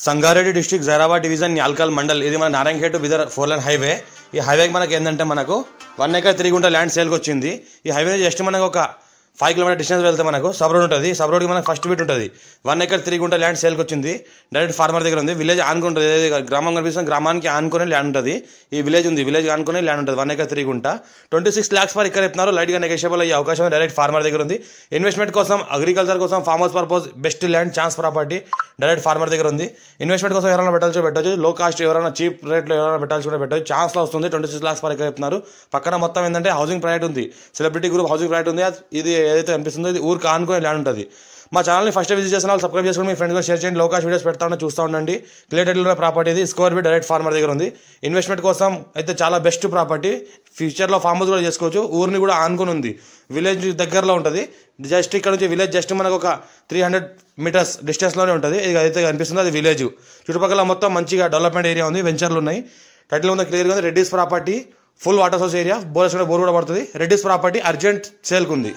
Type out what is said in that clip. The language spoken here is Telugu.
సంగారెడ్డి డిస్ట్రిక్ట్ జైరాబాద్ డివిజన్ న్యాల్కల్ మండల్ ఇది మన Narayankhed to Bidar 4 line highway. ఈ హైవేకి మనకి ఏంటంటే మనకు 1 ఎకర్ 3 గుంట ల్యాండ్ సేల్కి వచ్చింది. ఈ హైవే జస్ట్ మనకు ఒక 5 కిలోమీటర్ డిస్టెన్స్ వెళ్తే మనకు సబ్ రోడ్ ఉంటుంది. సబ్ రోడ్కి మనకు ఫస్ట్ బిట్ ఉంటుంది. 1 ఎకర్ 3 గుంట ల్యాండ్ సేల్కి వచ్చింది. డైరెక్ట్ ఫార్మర్ దగ్గర ఉంది. విలేజ్ ఆనుకుంటుంది. గ్రామం కనిపిస్తుంది. గ్రామానికి ఆనుకునే ల్యాండ్ ఉంటుంది. ఈ విలేజ్ ఉంది. విలేజ్ ఆనుకునే ల్యాండ్ ఉంటుంది. 1 ఎకర్ 3 గుంట 26 lakhs పర్ ఎకర్ చెప్తున్నారు. లైట్గా నెగోషియబుల్ అయ్యే అవకాశం డైరెక్ట్ ఫార్మర్ దగ్గర ఉంది. ఇన్వెస్ట్మెంట్ కోసం, అగ్రికల్చర్ కోసం, farm house purpose best land chance property direct farmer దగ్గర ఉంది. ఇన్వెస్ట్మెంట్ కోసం ఎవరైనా పెట్టచ్చు. లో కాస్ట్ ఎవరైనా చీప్ రేట్లో ఎవరైనా పెట్టచ్చు. ఛాన్స్లో వస్తుంది. 26 lakhs పర్ ఎకర్ చెప్తున్నారు. పక్కన మొత్తం ఏంటంటే హౌసింగ్ ప్రాజెక్ట్ ఉంది. సెలబ్రిటీ గ్రూప్ హౌసింగ్ ప్రాజెక్ట్ ఉంది. ఇది ఏదైతే అనిపిస్తుందో ఇది ఊరికి ఆనుకునే ల్యాండ్ ఉంటుంది. మా ఛానల్ని ఫస్ట్ విజిట్ చేసిన వాళ్ళు సబ్స్క్రైబ్ చేసుకుని మీ ఫ్రెండ్స్గా షేర్ చేయండి. లోకాష్ వీడియోస్ పెడతా ఉంటే చూస్తూ ఉండండి. క్లియర్ ప్రాపర్టీ ఇది. స్క్వేర్ ఫీట్ డైరెక్ట్ ఫార్మర్ దగ్గర ఉంది. ఇన్వెస్ట్మెంట్ కోసం అయితే చాలా బెస్ట్ ప్రాపర్టీ. ఫ్యూచర్లో ఫార్మ్ హౌస్ కూడా చేసుకోవచ్చు. ఊరిని కూడా ఆనుకుని ఉంది. విలేజ్ దగ్గరలో ఉంటుంది. జస్ట్ ఇక్కడ నుంచి విలేజ్ జస్ట్ మనకు ఒక 300 meters డిస్టెన్స్లోనే ఉంటుంది. ఇది అయితే కనిపిస్తుంది అది విలేజ్. చుట్టుపక్కల మొత్తం మంచిగా డెవలప్మెంట్ ఏరియా ఉంది. వెంచర్లు ఉన్నాయి. టైటిల్ ఉంది క్లియర్గా ఉంది. Reddy's property full water source area. Bore కూడా పడుతుంది. రెడ్డిస్ ప్రాపర్టీ అర్జెంట్ సేల్కి ఉంది.